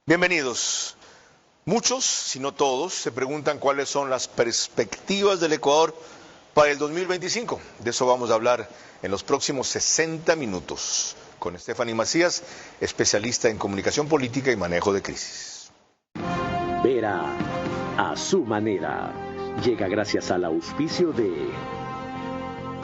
Bienvenidos. Muchos, si no todos, se preguntan cuáles son las perspectivas del Ecuador para el 2025. De eso vamos a hablar en los próximos 60 minutos con Stephanie Macías, especialista en comunicación política y manejo de crisis. Vera a su manera. Llega gracias al auspicio de...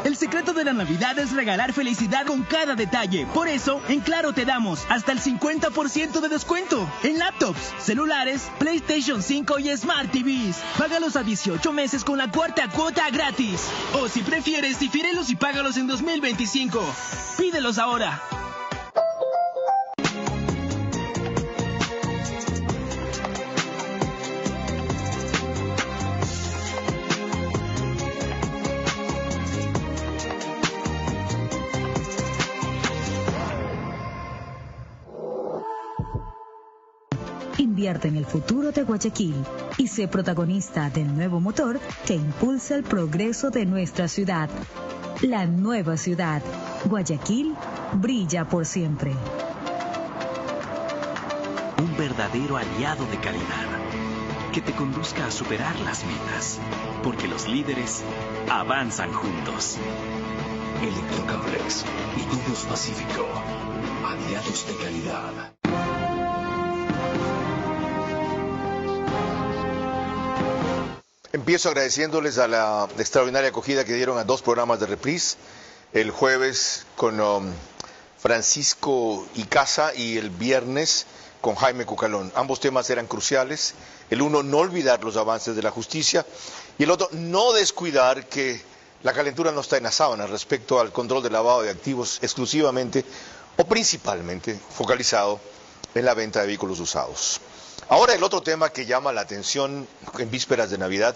El secreto de la Navidad es regalar felicidad con cada detalle. Por eso, en Claro te damos hasta el 50% de descuento en laptops, celulares, PlayStation 5 y Smart TVs. Págalos a 18 meses con la cuarta cuota gratis. O si prefieres, difírelos y págalos en 2025. Pídelos ahora. Invierte en el futuro de Guayaquil y sé protagonista del nuevo motor que impulsa el progreso de nuestra ciudad. La nueva ciudad, Guayaquil, brilla por siempre. Un verdadero aliado de calidad que te conduzca a superar las metas, porque los líderes avanzan juntos. Electrocables y Tubos Pacífico, aliados de calidad. Empiezo agradeciéndoles a la extraordinaria acogida que dieron a dos programas de Reprise, el jueves con Francisco Icaza y el viernes con Jaime Cucalón. Ambos temas eran cruciales, el uno no olvidar los avances de la justicia y el otro no descuidar que la calentura no está en la sábana respecto al control del lavado de activos exclusivamente o principalmente focalizado en la venta de vehículos usados. Ahora el otro tema que llama la atención en vísperas de Navidad,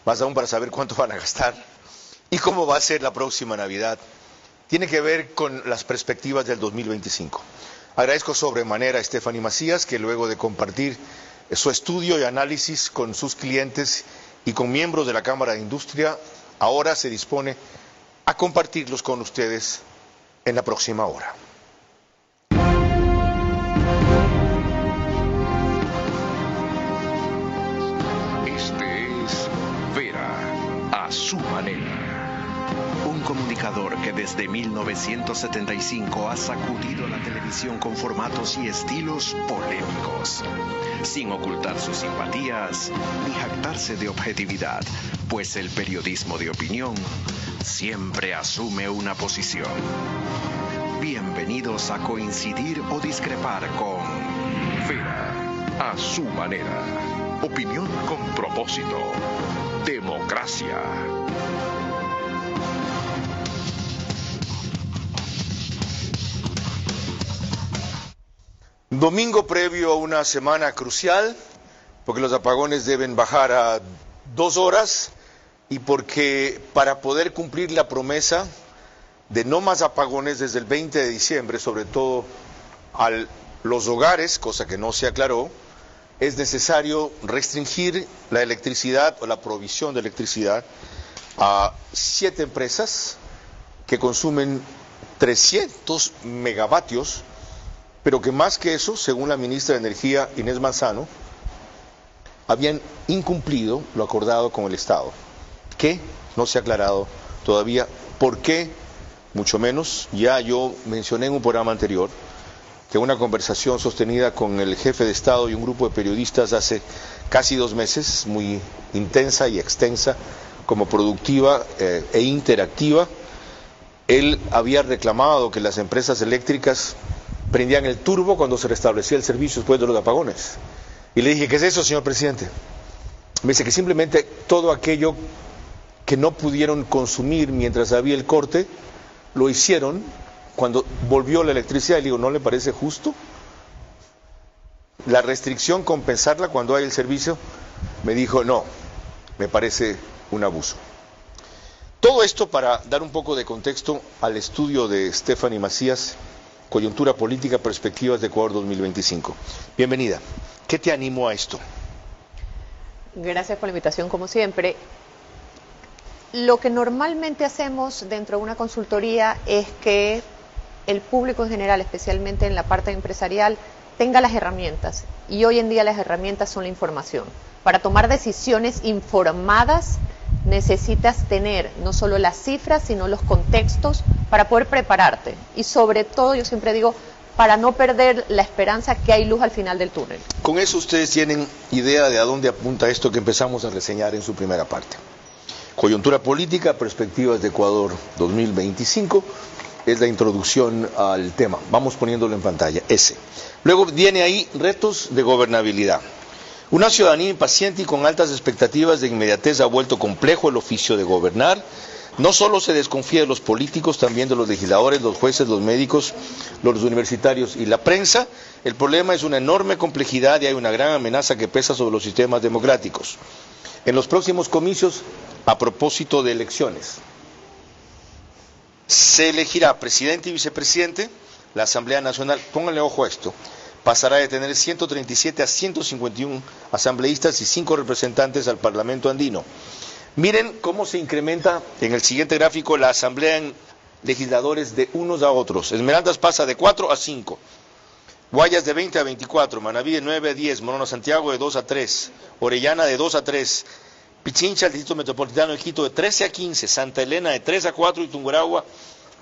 más aún para saber cuánto van a gastar y cómo va a ser la próxima Navidad, tiene que ver con las perspectivas del 2025. Agradezco sobremanera a Stephanie Macías que luego de compartir su estudio y análisis con sus clientes y con miembros de la Cámara de Industria, ahora se dispone a compartirlos con ustedes en la próxima hora. A su manera. Un comunicador que desde 1975 ha sacudido la televisión con formatos y estilos polémicos, sin ocultar sus simpatías ni jactarse de objetividad, pues el periodismo de opinión siempre asume una posición. Bienvenidos a coincidir o discrepar con Vera a su manera. Opinión con propósito. Democracia. Domingo previo a una semana crucial, porque los apagones deben bajar a 2 horas y porque para poder cumplir la promesa de no más apagones desde el 20 de diciembre, sobre todo a los hogares, cosa que no se aclaró, es necesario restringir la electricidad o la provisión de electricidad a 7 empresas que consumen 300 megavatios, pero que más que eso, según la ministra de Energía Inés Manzano, habían incumplido lo acordado con el Estado, que no se ha aclarado todavía por qué, mucho menos. Ya yo mencioné en un programa anterior que una conversación sostenida con el jefe de Estado y un grupo de periodistas hace casi 2 meses, muy intensa y extensa, como productiva e interactiva, él había reclamado que las empresas eléctricas prendían el turbo cuando se restablecía el servicio después de los apagones. Y le dije, ¿qué es eso, señor presidente? Me dice que simplemente todo aquello que no pudieron consumir mientras había el corte, lo hicieron cuando volvió la electricidad. Y le digo, ¿no le parece justo la restricción compensarla cuando hay el servicio? Me dijo, no, me parece un abuso. Todo esto para dar un poco de contexto al estudio de Stephanie Macías, Coyuntura Política, Perspectivas de Ecuador 2025. Bienvenida. ¿Qué te animó a esto? Gracias por la invitación, como siempre. Lo que normalmente hacemos dentro de una consultoría es que el público en general, especialmente en la parte empresarial, tenga las herramientas, y hoy en día las herramientas son la información. Para tomar decisiones informadas necesitas tener no solo las cifras, sino los contextos para poder prepararte. Y sobre todo, yo siempre digo, para no perder la esperanza que hay luz al final del túnel. Con eso ustedes tienen idea de a dónde apunta esto que empezamos a reseñar en su primera parte. Coyuntura política, perspectivas de Ecuador 2025, es la introducción al tema. Vamos poniéndolo en pantalla, ese. Luego viene ahí retos de gobernabilidad. Una ciudadanía impaciente y con altas expectativas de inmediatez ha vuelto complejo el oficio de gobernar. No solo se desconfía de los políticos, también de los legisladores, los jueces, los médicos, los universitarios y la prensa. El problema es una enorme complejidad y hay una gran amenaza que pesa sobre los sistemas democráticos. En los próximos comicios, a propósito de elecciones, se elegirá presidente y vicepresidente. La Asamblea Nacional, pónganle ojo a esto, pasará de tener 137 a 151 asambleístas y 5 representantes al Parlamento andino. Miren cómo se incrementa en el siguiente gráfico la asamblea en legisladores de unos a otros. Esmeraldas pasa de 4 a 5, Guayas de 20 a 24, Manabí de 9 a 10, Morona Santiago de 2 a 3, Orellana de 2 a 3, Pichincha, el Distrito Metropolitano de Quito de 13 a 15, Santa Elena de 3 a 4 y Tungurahua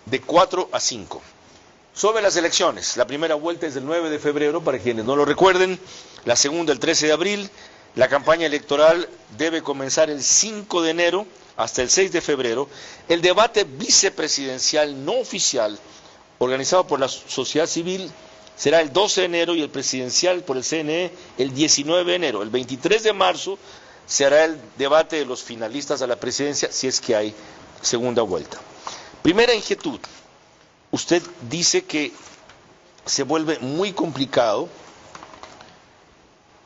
de 4 a 5. Sobre las elecciones, la primera vuelta es el 9 de febrero, para quienes no lo recuerden, la segunda el 13 de abril, la campaña electoral debe comenzar el 5 de enero hasta el 6 de febrero, el debate vicepresidencial no oficial, organizado por la sociedad civil, será el 12 de enero y el presidencial por el CNE el 19 de enero. El 23 de marzo se hará el debate de los finalistas a la presidencia, si es que hay segunda vuelta. Primera inquietud. Usted dice que se vuelve muy complicado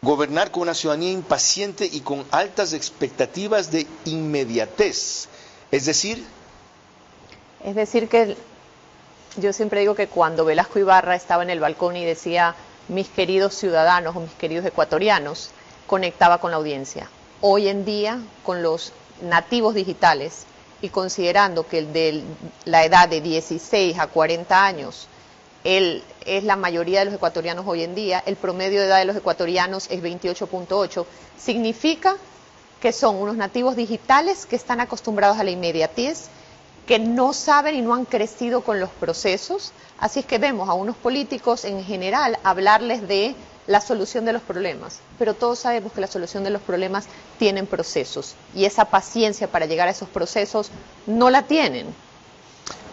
gobernar con una ciudadanía impaciente y con altas expectativas de inmediatez. Es decir que yo siempre digo que cuando Velasco Ibarra estaba en el balcón y decía mis queridos ciudadanos o mis queridos ecuatorianos, conectaba con la audiencia. Hoy en día, con los nativos digitales, y considerando que el de la edad de 16 a 40 años es la mayoría de los ecuatorianos hoy en día, el promedio de edad de los ecuatorianos es 28.8, significa que son unos nativos digitales que están acostumbrados a la inmediatez, que no saben y no han crecido con los procesos, así es que vemos a unos políticos en general hablarles de la solución de los problemas, pero todos sabemos que la solución de los problemas tienen procesos y esa paciencia para llegar a esos procesos no la tienen.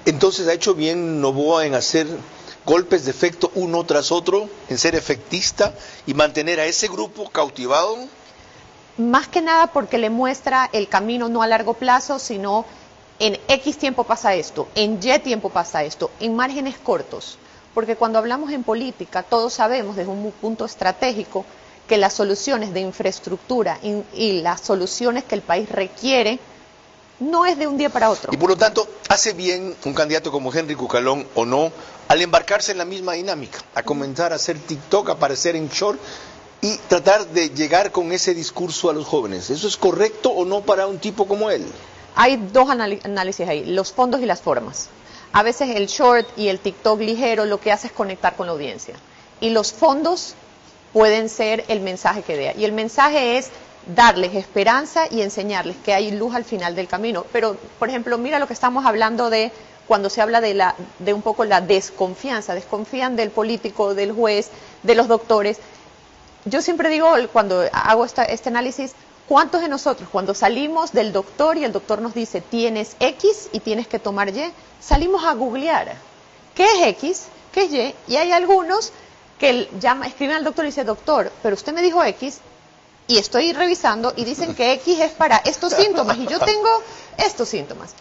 Entonces, ¿ha hecho bien Noboa en hacer golpes de efecto uno tras otro, en ser efectista y mantener a ese grupo cautivado? Más que nada porque le muestra el camino no a largo plazo, sino en X tiempo pasa esto, en Y tiempo pasa esto, en márgenes cortos. Porque cuando hablamos en política, todos sabemos desde un punto estratégico que las soluciones de infraestructura y las soluciones que el país requiere no es de un día para otro. Y por lo tanto, ¿hace bien un candidato como Henry Cucalón o no al embarcarse en la misma dinámica, a comenzar a hacer TikTok, a aparecer en short y tratar de llegar con ese discurso a los jóvenes? ¿Eso es correcto o no para un tipo como él? Hay dos análisis ahí, los fondos y las formas. A veces el short y el TikTok ligero lo que hace es conectar con la audiencia. Y los fondos pueden ser el mensaje que dé. Y el mensaje es darles esperanza y enseñarles que hay luz al final del camino. Pero, por ejemplo, mira lo que estamos hablando de cuando se habla de un poco la desconfianza. Desconfían del político, del juez, de los doctores. Yo siempre digo, cuando hago este análisis, ¿cuántos de nosotros, cuando salimos del doctor y el doctor nos dice tienes X y tienes que tomar Y, salimos a googlear qué es X, qué es Y? Y hay algunos que escriben al doctor y dicen, doctor, pero usted me dijo X y estoy revisando y dicen que X es para estos síntomas y yo tengo estos síntomas.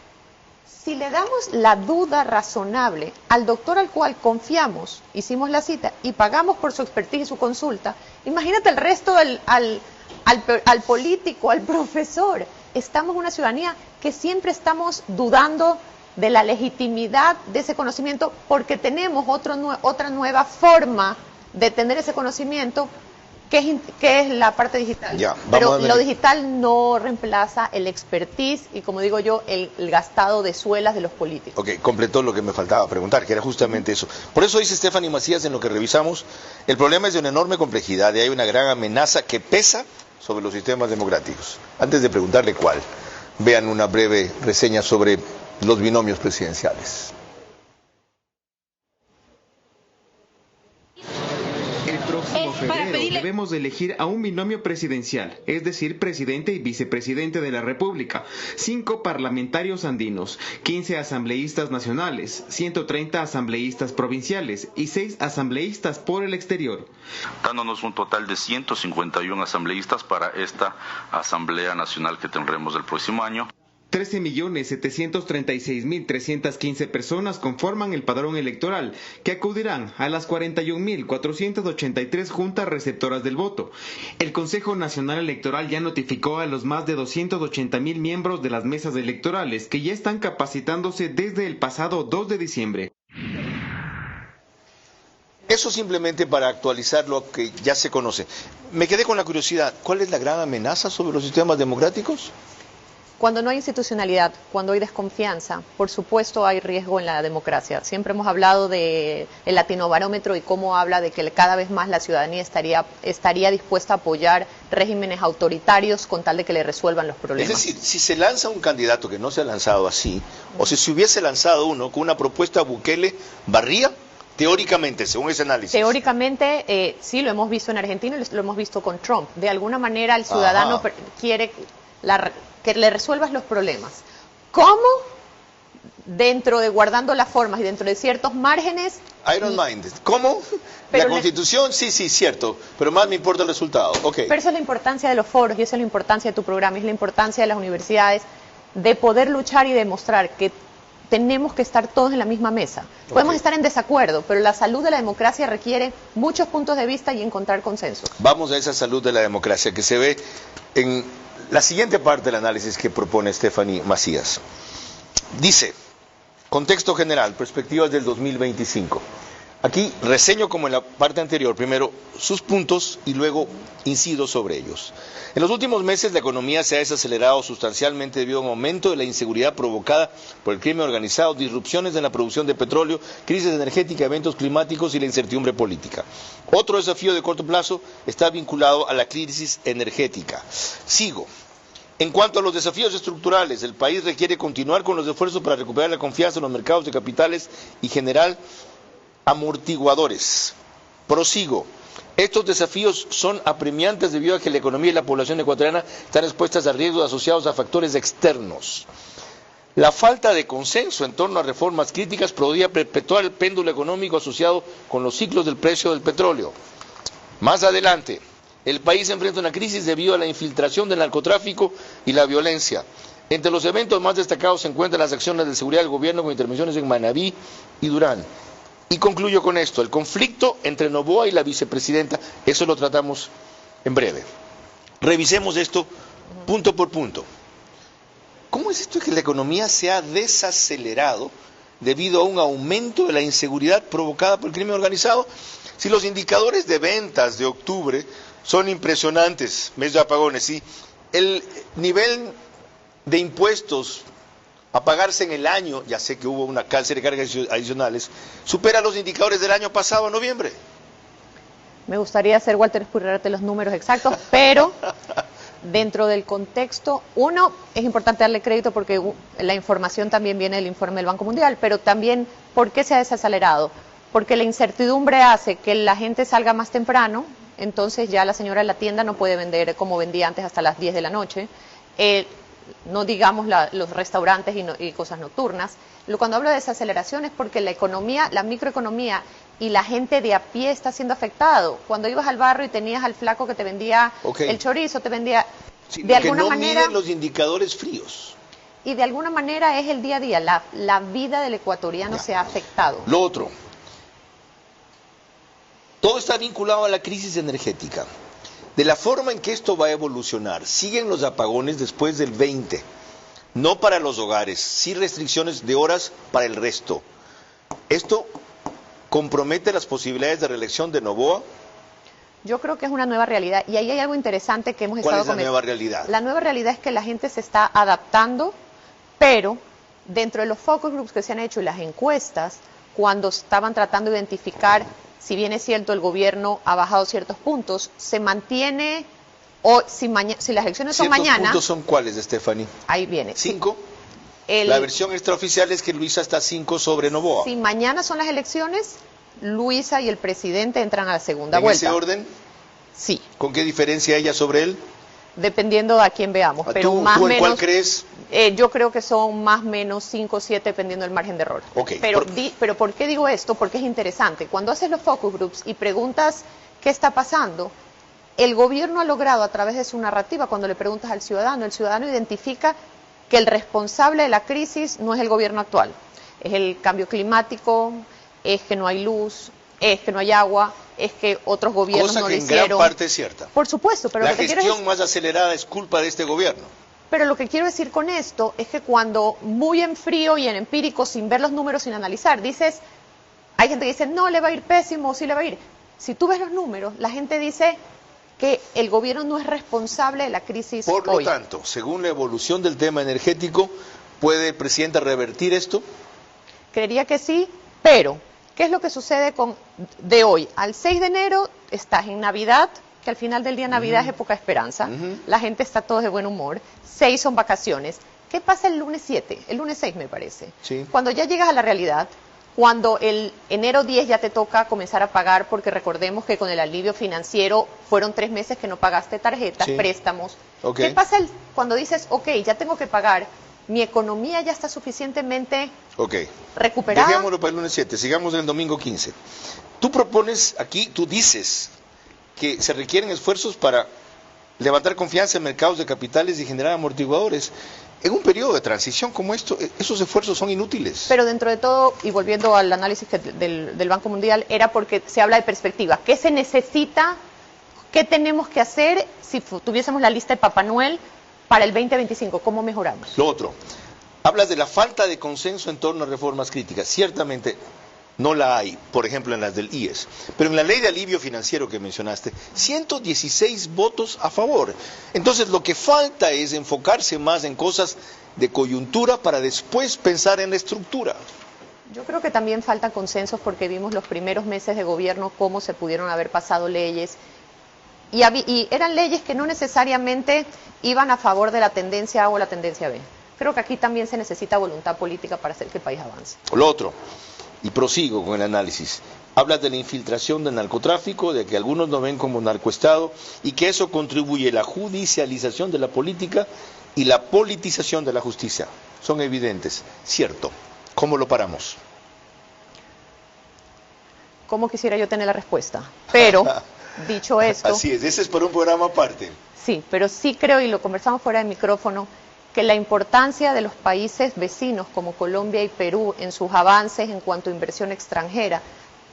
Si le damos la duda razonable al doctor al cual confiamos, hicimos la cita y pagamos por su expertise y su consulta, imagínate el resto al político, al profesor. Estamos en una ciudadanía que siempre estamos dudando de la legitimidad de ese conocimiento porque tenemos otra nueva forma de tener ese conocimiento ¿Qué es la parte digital? Ya, pero lo digital no reemplaza el expertise y, como digo yo, el gastado de suelas de los políticos. Ok, completó lo que me faltaba preguntar, que era justamente eso. Por eso dice Stephanie Macías, en lo que revisamos, el problema es de una enorme complejidad y hay una gran amenaza que pesa sobre los sistemas democráticos. Antes de preguntarle cuál, vean una breve reseña sobre los binomios presidenciales. El próximo febrero debemos elegir a un binomio presidencial, es decir, presidente y vicepresidente de la República, 5 parlamentarios andinos, 15 asambleístas nacionales, 130 asambleístas provinciales y 6 asambleístas por el exterior. Dándonos un total de 151 asambleístas para esta Asamblea Nacional que tendremos el próximo año. 13.736.315 personas conforman el padrón electoral, que acudirán a las 41.483 juntas receptoras del voto. El Consejo Nacional Electoral ya notificó a los más de 280.000 miembros de las mesas electorales, que ya están capacitándose desde el pasado 2 de diciembre. Eso simplemente para actualizar lo que ya se conoce. Me quedé con la curiosidad, ¿cuál es la gran amenaza sobre los sistemas democráticos? Cuando no hay institucionalidad, cuando hay desconfianza, por supuesto hay riesgo en la democracia. Siempre hemos hablado del Latinobarómetro y cómo habla de que cada vez más la ciudadanía estaría dispuesta a apoyar regímenes autoritarios con tal de que le resuelvan los problemas. Es decir, si se lanza un candidato que no se ha lanzado así, o si se hubiese lanzado uno con una propuesta Bukele, ¿barría? Teóricamente, según ese análisis. Teóricamente, sí, lo hemos visto en Argentina y lo hemos visto con Trump. De alguna manera el ciudadano quiere que le resuelvas los problemas. ¿Cómo? Guardando las formas y dentro de ciertos márgenes. I don't mind. ¿Cómo? La Constitución, sí, cierto, pero más me importa el resultado. Okay. Pero esa es la importancia de los foros y esa es la importancia de tu programa, es la importancia de las universidades, de poder luchar y demostrar que tenemos que estar todos en la misma mesa. Podemos estar en desacuerdo, pero la salud de la democracia requiere muchos puntos de vista y encontrar consenso. Vamos a esa salud de la democracia que se ve en la siguiente parte del análisis que propone Stephanie Macías. Dice, contexto general, perspectivas del 2025. Aquí reseño como en la parte anterior, primero sus puntos y luego incido sobre ellos. En los últimos meses la economía se ha desacelerado sustancialmente debido a un aumento de la inseguridad provocada por el crimen organizado, disrupciones en la producción de petróleo, crisis energética, eventos climáticos y la incertidumbre política. Otro desafío de corto plazo está vinculado a la crisis energética. Sigo. En cuanto a los desafíos estructurales, el país requiere continuar con los esfuerzos para recuperar la confianza en los mercados de capitales y generar amortiguadores. Prosigo. Estos desafíos son apremiantes debido a que la economía y la población ecuatoriana están expuestas a riesgos asociados a factores externos. La falta de consenso en torno a reformas críticas podría perpetuar el péndulo económico asociado con los ciclos del precio del petróleo. Más adelante, el país enfrenta una crisis debido a la infiltración del narcotráfico y la violencia. Entre los eventos más destacados se encuentran las acciones de seguridad del gobierno con intervenciones en Manabí y Durán. Y concluyo con esto, el conflicto entre Noboa y la vicepresidenta, eso lo tratamos en breve. Revisemos esto punto por punto. ¿Cómo es esto de que la economía se ha desacelerado debido a un aumento de la inseguridad provocada por el crimen organizado? Si los indicadores de ventas de octubre son impresionantes, mes de apagones, sí, el nivel de impuestos a pagarse en el año, ya sé que hubo una serie de cargas adicionales, supera los indicadores del año pasado, noviembre. Me gustaría hacer, Walter, expurrarte los números exactos, pero dentro del contexto, uno, es importante darle crédito porque la información también viene del informe del Banco Mundial, pero también, ¿por qué se ha desacelerado? Porque la incertidumbre hace que la gente salga más temprano, entonces ya la señora de la tienda no puede vender como vendía antes hasta las 10 de la noche, no digamos los restaurantes y cosas nocturnas. Cuando hablo de desaceleración es porque la economía, la microeconomía y la gente de a pie está siendo afectado. Cuando ibas al barrio y tenías al flaco que te vendía el chorizo, te vendía de alguna manera. Miden los indicadores fríos. Y de alguna manera es el día a día, la vida del ecuatoriano se ha afectado. Lo otro, todo está vinculado a la crisis energética. De la forma en que esto va a evolucionar, siguen los apagones después del 20, no para los hogares, sí restricciones de horas para el resto. ¿Esto compromete las posibilidades de reelección de Noboa? Yo creo que es una nueva realidad y ahí hay algo interesante que hemos estado comentando. ¿Cuál es la nueva realidad? La nueva realidad es que la gente se está adaptando, pero dentro de los focus groups que se han hecho y las encuestas, cuando estaban tratando de identificar, si bien es cierto el gobierno ha bajado ciertos puntos, se mantiene, o si las elecciones son mañana... ¿Ciertos puntos son cuáles, Stephanie? Ahí viene. 5. La versión extraoficial es que Luisa está 5 sobre Noboa. Si mañana son las elecciones, Luisa y el presidente entran a la segunda vuelta. ¿En ese orden? Sí. ¿Con qué diferencia ella sobre él? Dependiendo de a quién veamos. Pero ¿Tú, más ¿tú en menos, cuál crees? Yo creo que son más o menos 5 o 7 dependiendo del margen de error. Okay. Pero ¿por qué digo esto? Porque es interesante. Cuando haces los focus groups y preguntas qué está pasando, el gobierno ha logrado a través de su narrativa, cuando le preguntas al ciudadano, el ciudadano identifica que el responsable de la crisis no es el gobierno actual. Es el cambio climático, es que no hay luz, es que no hay agua, es que otros gobiernos no lo hicieron. Cosa que en gran parte es cierta. Por supuesto, pero la lo que gestión más acelerada es culpa de este gobierno. Pero lo que quiero decir con esto es que cuando muy en frío y en empírico, sin ver los números, sin analizar, dices, hay gente que dice, no, le va a ir pésimo, sí le va a ir. Si tú ves los números, la gente dice que el gobierno no es responsable de la crisis hoy. Por lo tanto, según la evolución del tema energético, ¿puede el presidente revertir esto? Creería que sí, pero ¿qué es lo que sucede de hoy? Al 6 de enero estás en Navidad, que al final del día Navidad es época de esperanza, la gente está todos de buen humor, 6 son vacaciones. ¿Qué pasa el lunes 7? El lunes 6 me parece. Sí. Cuando ya llegas a la realidad, cuando el enero 10 ya te toca comenzar a pagar, porque recordemos que con el alivio financiero fueron 3 meses que no pagaste tarjetas, sí, préstamos. Okay. ¿Qué pasa cuando dices, ok, ya tengo que pagar, mi economía ya está suficientemente recuperada? Dejémoslo para el lunes 7, sigamos el domingo 15. Tú propones aquí, tú dices que se requieren esfuerzos para levantar confianza en mercados de capitales y generar amortiguadores. En un periodo de transición como esto, esos esfuerzos son inútiles. Pero dentro de todo, y volviendo al análisis del Banco Mundial, era porque se habla de perspectiva. ¿Qué se necesita? ¿Qué tenemos que hacer si tuviésemos la lista de Papá Noel para el 2025? ¿Cómo mejoramos? Lo otro, hablas de la falta de consenso en torno a reformas críticas. Ciertamente no la hay, por ejemplo, en las del IES. Pero en la ley de alivio financiero que mencionaste, 116 votos a favor. Entonces lo que falta es enfocarse más en cosas de coyuntura para después pensar en la estructura. Yo creo que también faltan consensos porque vimos los primeros meses de gobierno cómo se pudieron haber pasado leyes. Y eran leyes que no necesariamente iban a favor de la tendencia A o la tendencia B. Creo que aquí también se necesita voluntad política para hacer que el país avance. Lo otro, y prosigo con el análisis, hablas de la infiltración del narcotráfico, de que algunos lo ven como narcoestado y que eso contribuye a la judicialización de la política y la politización de la justicia. Son evidentes, cierto. ¿Cómo lo paramos? ¿Cómo quisiera yo tener la respuesta? Pero, dicho esto... Así es, ese es para un programa aparte. Sí, pero sí creo, y lo conversamos fuera del micrófono, que la importancia de los países vecinos como Colombia y Perú en sus avances en cuanto a inversión extranjera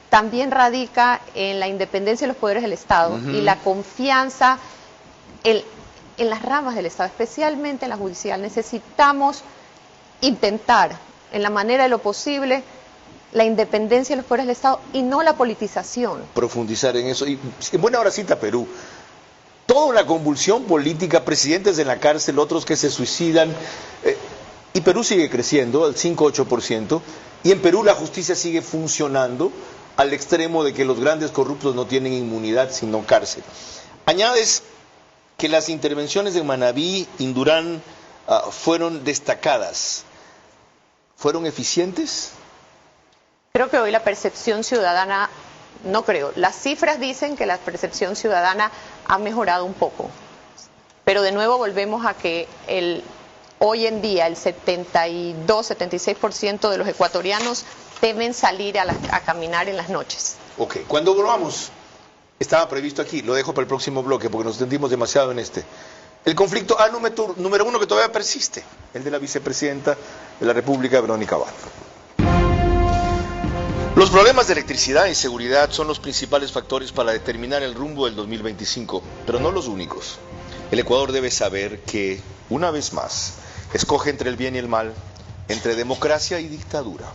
también radica en la independencia de los poderes del Estado y la confianza en las ramas del Estado, especialmente en la judicial. Necesitamos intentar, en la manera de lo posible, la independencia de los poderes del Estado y no la politización. Profundizar en eso. Y en buena hora cita Perú. Toda una convulsión política, presidentes en la cárcel, otros que se suicidan, y Perú sigue creciendo al 5-8%, y en Perú la justicia sigue funcionando al extremo de que los grandes corruptos no tienen inmunidad sino cárcel. Añades que las intervenciones en Manabí, Indurán, fueron destacadas. ¿Fueron eficientes? Creo que hoy la percepción ciudadana... No creo. Las cifras dicen que la percepción ciudadana ha mejorado un poco. Pero de nuevo volvemos a que hoy en día el 72-76% de los ecuatorianos temen salir a caminar en las noches. Ok, cuando volvamos, estaba previsto aquí, lo dejo para el próximo bloque porque nos extendimos demasiado en este. El conflicto número uno que todavía persiste, el de la vicepresidenta de la República, Verónica Abad. Los problemas de electricidad y seguridad son los principales factores para determinar el rumbo del 2025, pero no los únicos. El Ecuador debe saber que, una vez más, escoge entre el bien y el mal, entre democracia y dictadura.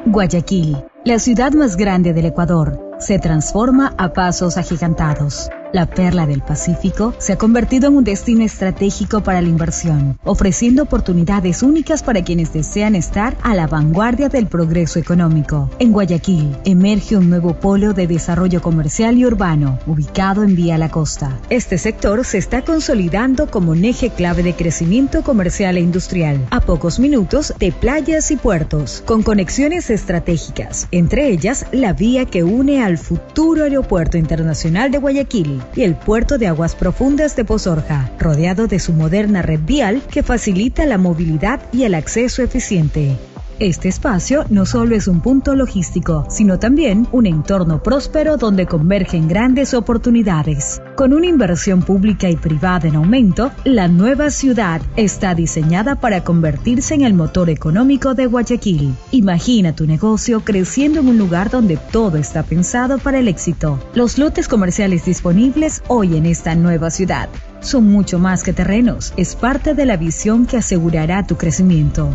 Guayaquil, La ciudad más grande del Ecuador se transforma a pasos agigantados. La perla del Pacífico se ha convertido en un destino estratégico para la inversión, ofreciendo oportunidades únicas para quienes desean estar a la vanguardia del progreso económico. En Guayaquil emerge un nuevo polo de desarrollo comercial y urbano, ubicado en Vía La Costa. Este sector se está consolidando como un eje clave de crecimiento comercial e industrial, a pocos minutos de playas y puertos, con conexiones estratégicas, entre ellas la vía que une al futuro Aeropuerto Internacional de Guayaquil y el Puerto de Aguas Profundas de Pozorja, rodeado de su moderna red vial que facilita la movilidad y el acceso eficiente. Este espacio no solo es un punto logístico, sino también un entorno próspero donde convergen grandes oportunidades. Con una inversión pública y privada en aumento, la nueva ciudad está diseñada para convertirse en el motor económico de Guayaquil. Imagina tu negocio creciendo en un lugar donde todo está pensado para el éxito. Los lotes comerciales disponibles hoy en esta nueva ciudad son mucho más que terrenos, es parte de la visión que asegurará tu crecimiento.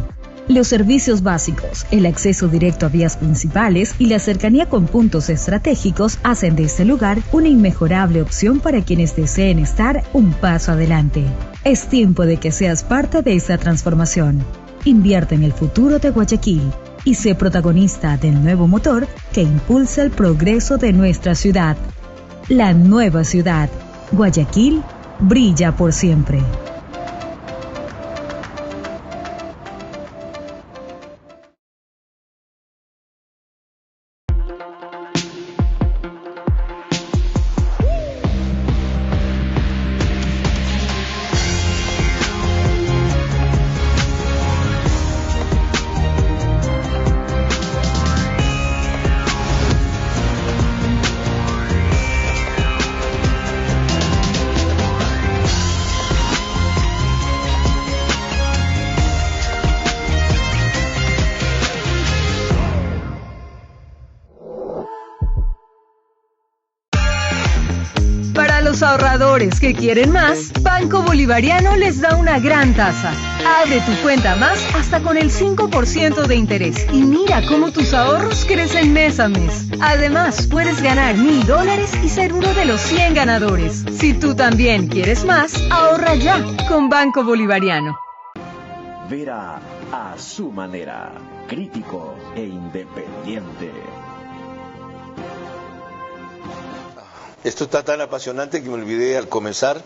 Los servicios básicos, el acceso directo a vías principales y la cercanía con puntos estratégicos hacen de este lugar una inmejorable opción para quienes deseen estar un paso adelante. Es tiempo de que seas parte de esta transformación. Invierte en el futuro de Guayaquil y sé protagonista del nuevo motor que impulsa el progreso de nuestra ciudad. La nueva ciudad, Guayaquil, brilla por siempre. Ahorradores que quieren más, Banco Bolivariano les da una gran tasa. Abre tu cuenta más hasta con el 5% de interés y mira cómo tus ahorros crecen mes a mes. Además, puedes ganar $1,000 y ser uno de los 100 ganadores. Si tú también quieres más, ahorra ya con Banco Bolivariano. Vera a su manera, crítico e independiente. Esto está tan apasionante que me olvidé al comenzar.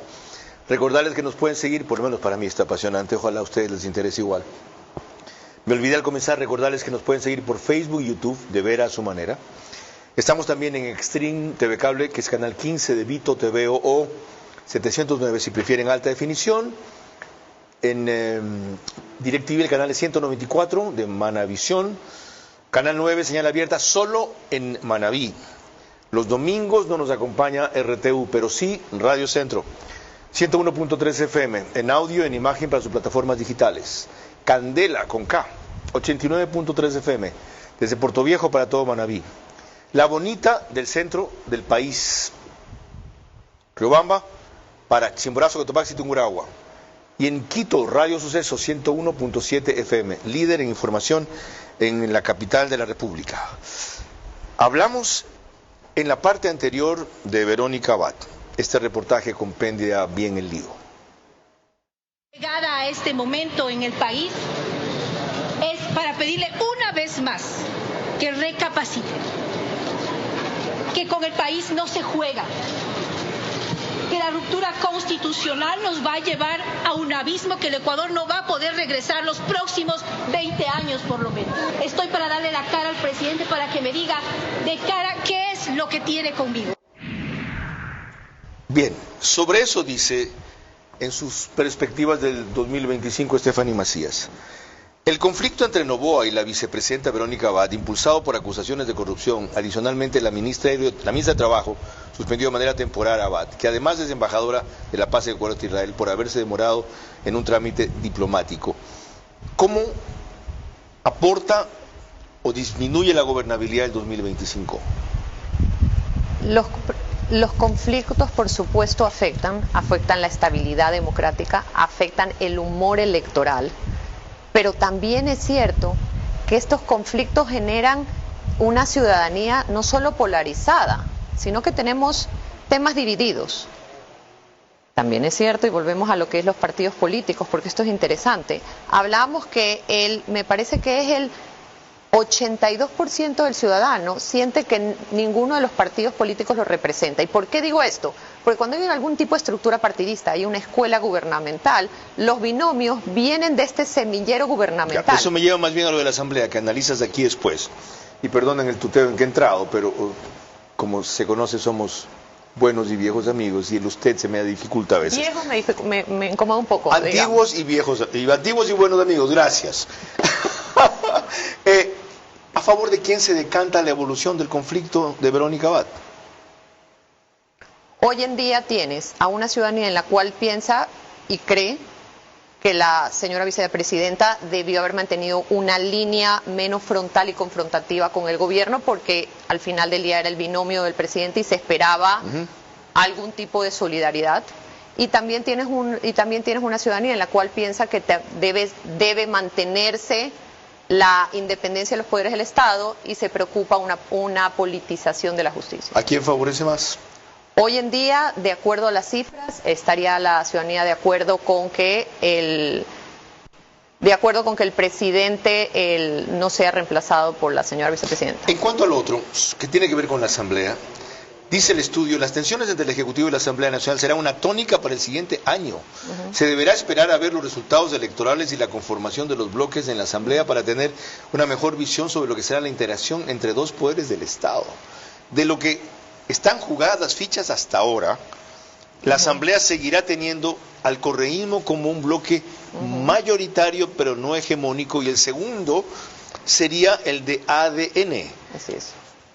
Recordarles que nos pueden seguir, por lo menos para mí está apasionante, ojalá a ustedes les interese igual. Me olvidé al comenzar recordarles que nos pueden seguir por Facebook y YouTube de Vera a su manera. Estamos también en Extreme TV Cable, que es canal 15 de Vito TV o 709 si prefieren alta definición. En DirecTV el canal es 194 de Manavisión. Canal 9, señal abierta solo en Manaví. Los domingos no nos acompaña RTU, pero sí Radio Centro, 101.3 FM, en audio, en imagen para sus plataformas digitales. Candela, con K, 89.3 FM, desde Puerto Viejo para todo Manaví. La Bonita del centro del país. Riobamba para Chimborazo, Cotopaxi y Tungurahua. Y en Quito, Radio Suceso, 101.7 FM, líder en información en la capital de la República. Hablamos en la parte anterior de Verónica Abad. Este reportaje compendia bien el lío. Llegada a este momento en el país es para pedirle una vez más que recapacite, que con el país no se juega, que la ruptura constitucional nos va a llevar a un abismo que el Ecuador no va a poder regresar los próximos 20 años por lo menos. Estoy para darle la cara al presidente para que me diga de cara qué es lo que tiene conmigo. Bien, sobre eso dice en sus perspectivas del 2025 Stephanie Macías. El conflicto entre Noboa y la vicepresidenta Verónica Abad, impulsado por acusaciones de corrupción, adicionalmente la ministra de Trabajo suspendió de manera temporal a Abad, que además es embajadora de la paz de Ecuador de Israel por haberse demorado en un trámite diplomático. ¿Cómo aporta o disminuye la gobernabilidad del 2025? Los conflictos, por supuesto, afectan la estabilidad democrática, afectan el humor electoral. Pero también es cierto que estos conflictos generan una ciudadanía no solo polarizada, sino que tenemos temas divididos. También es cierto, y volvemos a lo que es los partidos políticos, porque esto es interesante. Hablábamos que me parece que es el 82% del ciudadano siente que ninguno de los partidos políticos lo representa. ¿Y por qué digo esto? Porque cuando hay algún tipo de estructura partidista, hay una escuela gubernamental, los binomios vienen de este semillero gubernamental. Ya, eso me lleva más bien a lo de la Asamblea, que analizas de aquí después. Y perdonen el tuteo en que he entrado, pero como se conoce somos buenos y viejos amigos, y el usted se me dificulta a veces. Viejos me incomoda un poco. Antiguos y viejos, antiguos y buenos amigos, gracias. ¿A favor de quién se decanta la evolución del conflicto de Verónica Abad? Hoy en día tienes a una ciudadanía en la cual piensa y cree que la señora vicepresidenta debió haber mantenido una línea menos frontal y confrontativa con el gobierno, porque al final del día era el binomio del presidente y se esperaba algún tipo de solidaridad. Y también tienes una ciudadanía en la cual piensa que debe mantenerse la independencia de los poderes del Estado y se preocupa una politización de la justicia. ¿A quién favorece más? Hoy en día, de acuerdo a las cifras, estaría la ciudadanía de acuerdo con que el presidente no sea reemplazado por la señora vicepresidenta. En cuanto al otro, que tiene que ver con la Asamblea, dice el estudio, las tensiones entre el Ejecutivo y la Asamblea Nacional será una tónica para el siguiente año. Se deberá esperar a ver los resultados electorales y la conformación de los bloques en la Asamblea para tener una mejor visión sobre lo que será la interacción entre dos poderes del Estado. De lo que están jugadas las fichas hasta ahora, la Asamblea seguirá teniendo al correísmo como un bloque mayoritario pero no hegemónico, y el segundo sería el de ADN. Así es.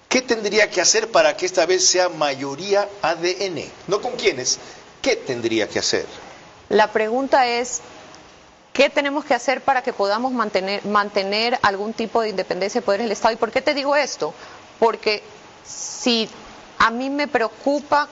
¿Qué tendría que hacer para que esta vez sea mayoría ADN? No con quiénes, ¿qué tendría que hacer? La pregunta es, ¿qué tenemos que hacer para que podamos mantener algún tipo de independencia de poderes del Estado? ¿Y por qué te digo esto? Porque si a mí me preocupa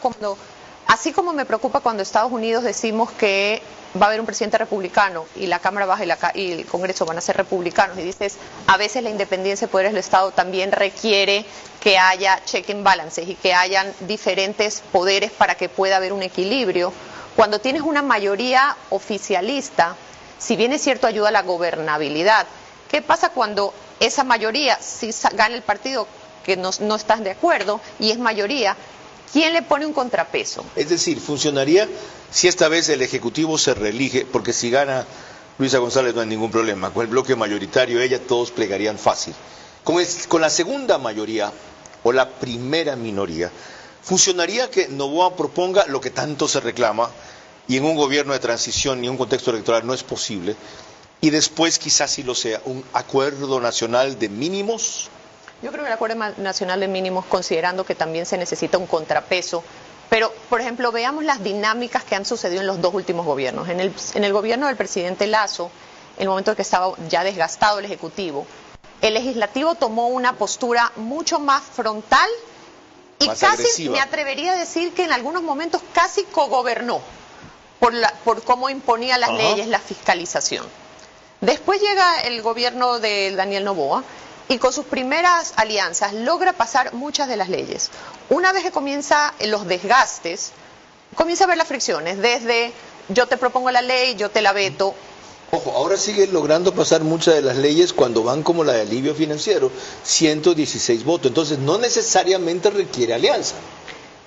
así como me preocupa cuando Estados Unidos decimos que va a haber un presidente republicano y la Cámara Baja y el Congreso van a ser republicanos, y dices, a veces la independencia de poderes del Estado también requiere que haya check and balances y que hayan diferentes poderes para que pueda haber un equilibrio. Cuando tienes una mayoría oficialista, si bien es cierto ayuda a la gobernabilidad, ¿qué pasa cuando esa mayoría, si gana el partido que no estás de acuerdo y es mayoría, ¿quién le pone un contrapeso? Es decir, funcionaría si esta vez el Ejecutivo se reelige, porque si gana Luisa González no hay ningún problema, con el bloque mayoritario todos plegarían fácil. Con la segunda mayoría o la primera minoría, funcionaría que Noboa proponga lo que tanto se reclama, y en un gobierno de transición y un contexto electoral no es posible, y después quizás sí lo sea, un acuerdo nacional de mínimos. Yo creo que el Acuerdo Nacional de Mínimos, considerando que también se necesita un contrapeso, pero, por ejemplo, veamos las dinámicas que han sucedido en los dos últimos gobiernos. En el gobierno del presidente Lasso, en el momento en que estaba ya desgastado el Ejecutivo, el Legislativo tomó una postura mucho más frontal y más casi agresiva. Me atrevería a decir que en algunos momentos casi cogobernó por cómo imponía las leyes, la fiscalización. Después llega el gobierno de Daniel Noboa, y con sus primeras alianzas logra pasar muchas de las leyes. Una vez que comienza los desgastes, comienza a ver las fricciones, desde yo te propongo la ley, yo te la veto. Ojo, ahora sigue logrando pasar muchas de las leyes cuando van como la de alivio financiero, 116 votos, entonces no necesariamente requiere alianza.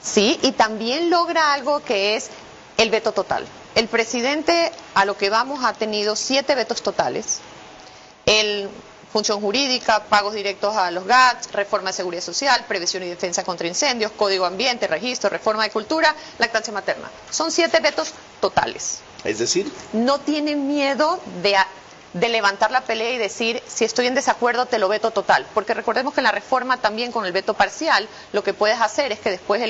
Sí, y también logra algo que es el veto total. El presidente, a lo que vamos, ha tenido 7 vetos totales. Función jurídica, pagos directos a los GATS, reforma de seguridad social, prevención y defensa contra incendios, código ambiente, registro, reforma de cultura, lactancia materna. Son 7 vetos totales. Es decir, no tienen miedo de levantar la pelea y decir, si estoy en desacuerdo, te lo veto total. Porque recordemos que en la reforma también, con el veto parcial, lo que puedes hacer es que después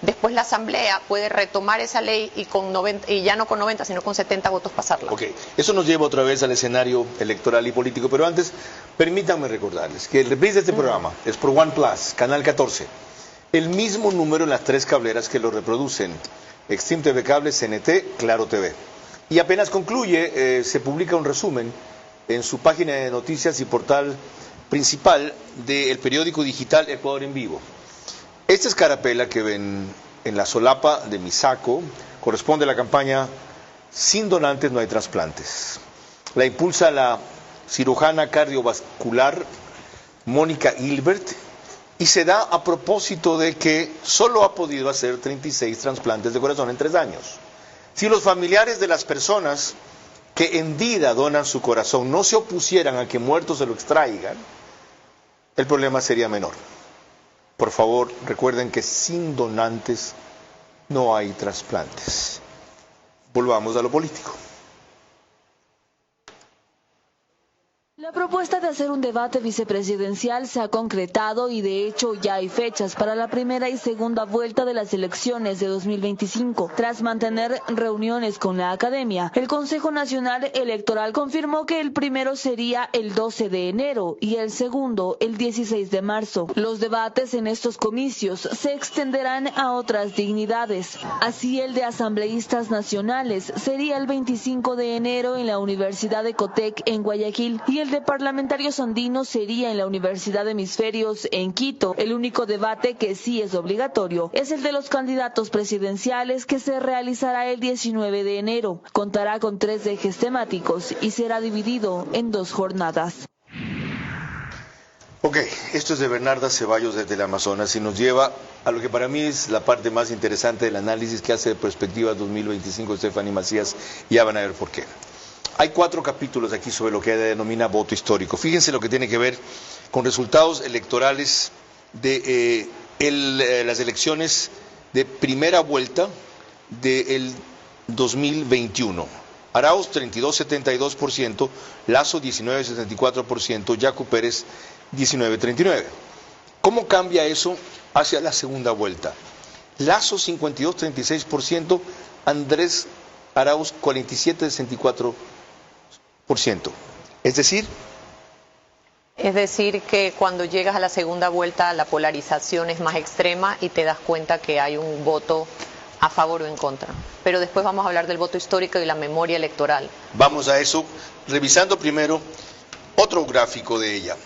después la Asamblea puede retomar esa ley y ya no con 90, sino con 70 votos pasarla. Ok, eso nos lleva otra vez al escenario electoral y político, pero antes, permítanme recordarles que el reprise de este programa es por OnePlus, Canal 14. El mismo número en las 3 cableras que lo reproducen: Extreme TV Cable, CNT, Claro TV. Y apenas concluye, se publica un resumen en su página de noticias y portal principal del periódico digital Ecuador en Vivo. Esta escarapela que ven en la solapa de mi saco corresponde a la campaña Sin donantes no hay trasplantes. La impulsa la cirujana cardiovascular Mónica Gilbert y se da a propósito de que solo ha podido hacer 36 trasplantes de corazón en 3 años. Si los familiares de las personas que en vida donan su corazón no se opusieran a que muertos se lo extraigan, el problema sería menor. Por favor, recuerden que sin donantes no hay trasplantes. Volvamos a lo político. La propuesta de hacer un debate vicepresidencial se ha concretado y de hecho ya hay fechas para la primera y segunda vuelta de las elecciones de 2025. Tras mantener reuniones con la academia, el Consejo Nacional Electoral confirmó que el primero sería el 12 de enero y el segundo el 16 de marzo. Los debates en estos comicios se extenderán a otras dignidades. Así el de asambleístas nacionales sería el 25 de enero en la Universidad de Cotec en Guayaquil y el de parlamentarios andinos sería en la Universidad de Hemisferios en Quito. El único debate que sí es obligatorio es el de los candidatos presidenciales que se realizará el 19 de enero. Contará con 3 ejes temáticos y será dividido en 2 jornadas. Ok, esto es de Bernarda Ceballos desde el Amazonas y nos lleva a lo que para mí es la parte más interesante del análisis que hace de Perspectiva 2025 Stephanie Macías, y ya van a ver por qué. Hay 4 capítulos aquí sobre lo que denomina voto histórico. Fíjense lo que tiene que ver con resultados electorales de las elecciones de primera vuelta del 2021. Arauz 32,72%, Lazo 19,74%, Yacu Pérez 19,39%. ¿Cómo cambia eso hacia la segunda vuelta? Lazo 52,36%, Andrés Arauz 47,64%. Es decir que cuando llegas a la segunda vuelta la polarización es más extrema y te das cuenta que hay un voto a favor o en contra. Pero después vamos a hablar del voto histórico y la memoria electoral. Vamos a eso, revisando primero otro gráfico de ella.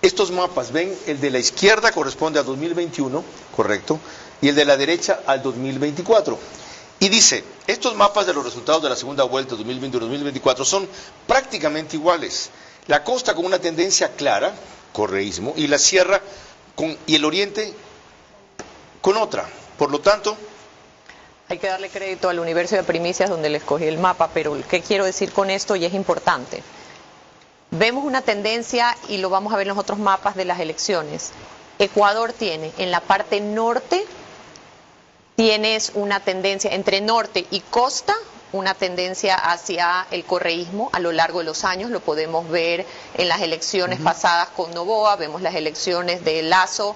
Estos mapas, ven, el de la izquierda corresponde al 2021, correcto, y el de la derecha al 2024. Y dice, estos mapas de los resultados de la segunda vuelta 2021-2024 son prácticamente iguales. La costa con una tendencia clara, correísmo, y la sierra y el oriente con otra. Por lo tanto, hay que darle crédito al universo de primicias donde le escogí el mapa, pero ¿qué quiero decir con esto? Y es importante. Vemos una tendencia, y lo vamos a ver en los otros mapas de las elecciones. Ecuador tiene en la parte norte, tienes una tendencia entre norte y costa, una tendencia hacia el correísmo a lo largo de los años. Lo podemos ver en las elecciones pasadas con Noboa, vemos las elecciones de Lazo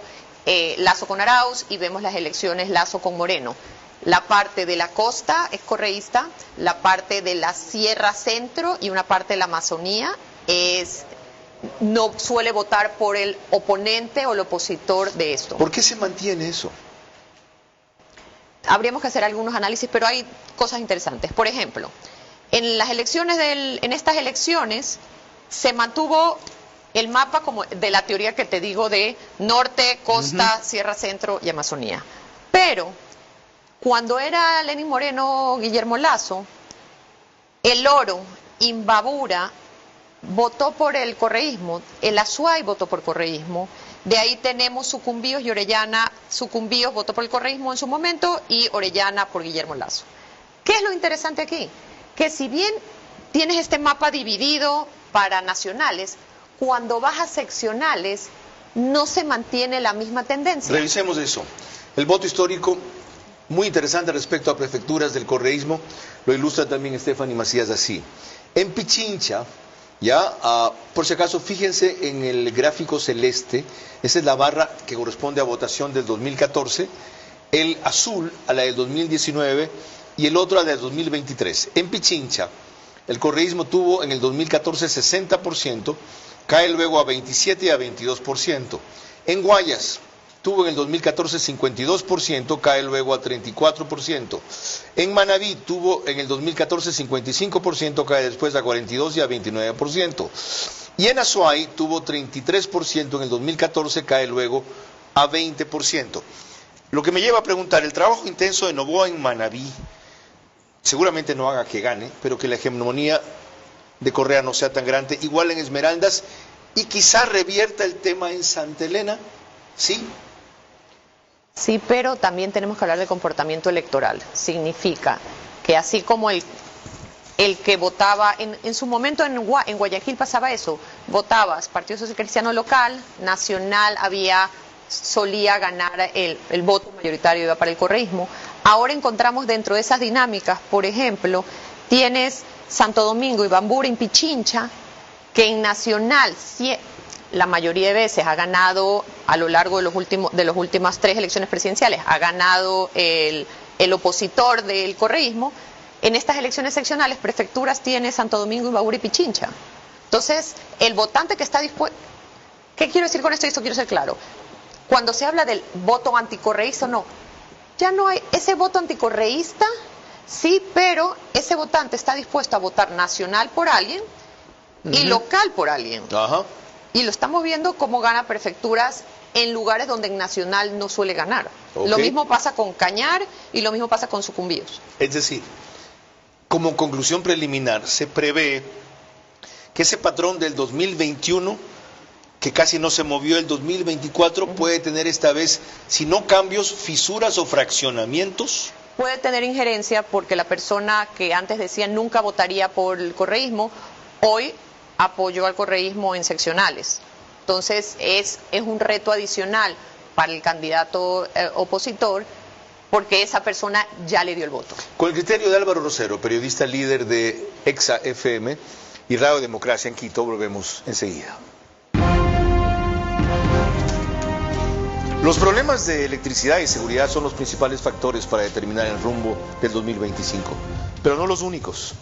con Arauz, y vemos las elecciones Lazo con Moreno. La parte de la costa es correísta, la parte de la Sierra Centro y una parte de la Amazonía no suele votar por el oponente o el opositor de esto. ¿Por qué se mantiene eso? Habríamos que hacer algunos análisis, pero hay cosas interesantes. Por ejemplo, en estas elecciones se mantuvo el mapa como de la teoría que te digo de norte, costa, Sierra Centro y Amazonía. Pero cuando era Lenín Moreno, Guillermo Lazo, el Oro, Imbabura votó por el correísmo, el Azuay votó por correísmo. De ahí tenemos Sucumbíos y Orellana. Sucumbíos votó por el correísmo en su momento y Orellana por Guillermo Lazo. ¿Qué es lo interesante aquí? Que si bien tienes este mapa dividido para nacionales, cuando vas a seccionales no se mantiene la misma tendencia. Revisemos eso. El voto histórico, muy interesante respecto a prefecturas del correísmo, lo ilustra también Stephanie Macías así. En Pichincha, por si acaso, fíjense en el gráfico celeste, esa es la barra que corresponde a votación del 2014, el azul a la del 2019 y el otro a la del 2023. En Pichincha, el correísmo tuvo en el 2014 60%, cae luego a 27 y a 22%. En Guayas, tuvo en el 2014 52%, cae luego a 34%. En Manabí tuvo en el 2014 55%, cae después a 42 y a 29%. Y en Azuay tuvo 33% en el 2014, cae luego a 20%. Lo que me lleva a preguntar, el trabajo intenso de Noboa en Manabí seguramente no haga que gane, pero que la hegemonía de Correa no sea tan grande, igual en Esmeraldas, y quizá revierta el tema en Santa Elena, ¿sí? Sí, pero también tenemos que hablar de comportamiento electoral. Significa que así como el que votaba, en su momento en Guayaquil pasaba eso, votabas Partido Social Cristiano local, nacional, solía ganar el voto mayoritario, iba para el correísmo. Ahora encontramos dentro de esas dinámicas, por ejemplo, tienes Santo Domingo, Ibambura y Pichincha, que en nacional la mayoría de veces ha ganado a lo largo de las últimas 3 elecciones presidenciales, ha ganado el opositor del correísmo. En estas elecciones seccionales, prefecturas tiene Santo Domingo, Imbabura y Pichincha. Entonces, el votante que está dispuesto... ¿Qué quiero decir con esto? Esto quiero ser claro. Cuando se habla del voto anticorreísta, no. Ya no hay ese voto anticorreísta, sí, pero ese votante está dispuesto a votar nacional por alguien y local por alguien. Ajá. Y lo estamos viendo cómo gana prefecturas en lugares donde en nacional no suele ganar. Okay. Lo mismo pasa con Cañar y lo mismo pasa con Sucumbíos. Es decir, como conclusión preliminar, se prevé que ese patrón del 2021, que casi no se movió el 2024, puede tener esta vez, si no cambios, fisuras o fraccionamientos. Puede tener injerencia porque la persona que antes decía nunca votaría por el correísmo, hoy apoyó al correísmo en seccionales. Entonces es un reto adicional para el candidato opositor, porque esa persona ya le dio el voto. Con el criterio de Álvaro Rosero, periodista líder de Exa FM y Radio Democracia en Quito, volvemos enseguida. Los problemas de electricidad y seguridad son los principales factores para determinar el rumbo del 2025, pero no los únicos.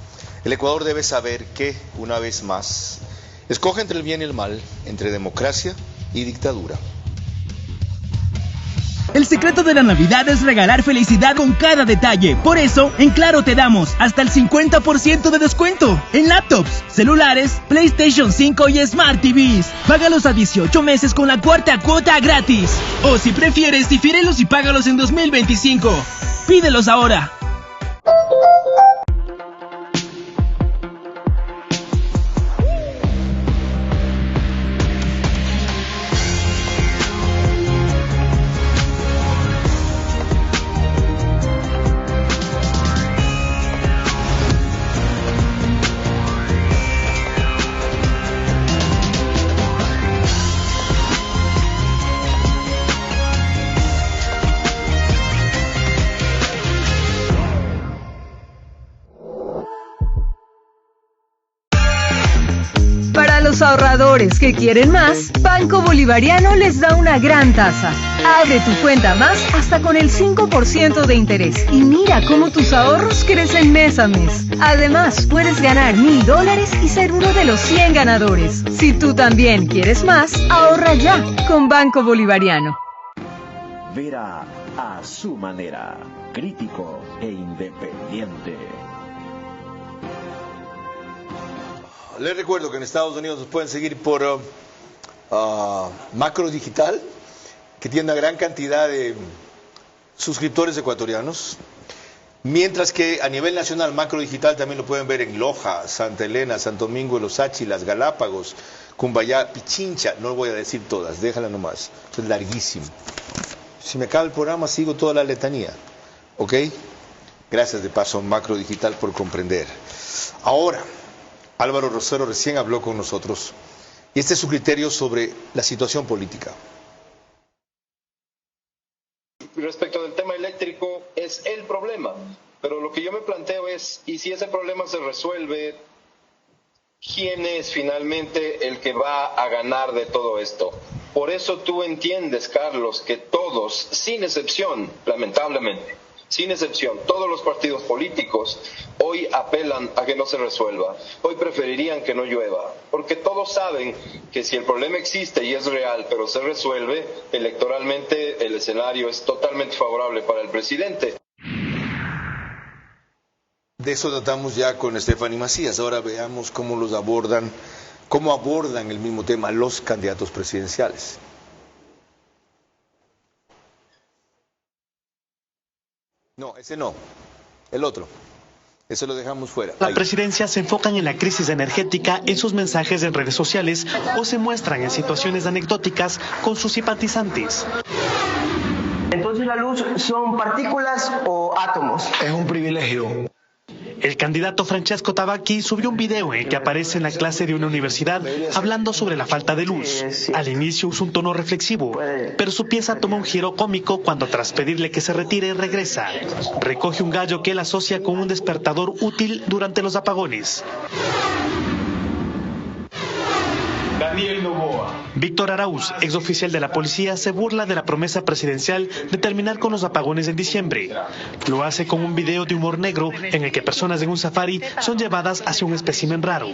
El Ecuador debe saber que, una vez más, escoge entre el bien y el mal, entre democracia y dictadura. El secreto de la Navidad es regalar felicidad con cada detalle. Por eso, en Claro te damos hasta el 50% de descuento en laptops, celulares, PlayStation 5 y Smart TVs. Págalos a 18 meses con la 4ª cuota gratis. O si prefieres, difírelos y págalos en 2025. Pídelos ahora. Los ahorradores que quieren más, Banco Bolivariano les da una gran tasa. Abre tu cuenta más hasta con el 5% de interés y mira cómo tus ahorros crecen mes a mes. Además, puedes ganar $1000 y ser uno de los 100 ganadores. Si tú también quieres más, ahorra ya con Banco Bolivariano. Verá a su manera, crítico e independiente. Les recuerdo que en Estados Unidos nos pueden seguir por Macro Digital, que tiene una gran cantidad de suscriptores ecuatorianos, mientras que a nivel nacional Macro Digital también lo pueden ver en Loja, Santa Elena, Santo Domingo, Los Áchilas, Galápagos, Cumbayá, Pichincha. No voy a decir todas, déjala nomás, es larguísimo. Si me acaba el programa sigo toda la letanía, ¿ok? Gracias de paso Macro Digital por comprender. Ahora, Álvaro Rosero recién habló con nosotros y este es su criterio sobre la situación política. Respecto del tema eléctrico, es el problema, pero lo que yo me planteo es, ¿y si ese problema se resuelve, quién es finalmente el que va a ganar de todo esto? Por eso tú entiendes, Carlos, que todos, sin excepción, lamentablemente, sin excepción, todos los partidos políticos hoy apelan a que no se resuelva. Hoy preferirían que no llueva, porque todos saben que si el problema existe y es real, pero se resuelve, electoralmente el escenario es totalmente favorable para el presidente. De eso tratamos ya con Stephanie Macías. Ahora veamos cómo los abordan ¿Cómo abordan el mismo tema los candidatos presidenciales? No, ese no, el otro. Eso lo dejamos fuera. La presidencia se enfocan en la crisis energética en sus mensajes en redes sociales o se muestran en situaciones anecdóticas con sus simpatizantes. Entonces la luz son partículas o átomos. Es un privilegio. El candidato Francesco Tabacchi subió un video en el que aparece en la clase de una universidad hablando sobre la falta de luz. Al inicio usa un tono reflexivo, pero su pieza toma un giro cómico cuando tras pedirle que se retire regresa. Recoge un gallo que él asocia con un despertador útil durante los apagones. Daniel Noboa. Víctor Arauz, exoficial de la policía, se burla de la promesa presidencial de terminar con los apagones en diciembre. Lo hace con un video de humor negro en el que personas en un safari son llevadas hacia un espécimen raro.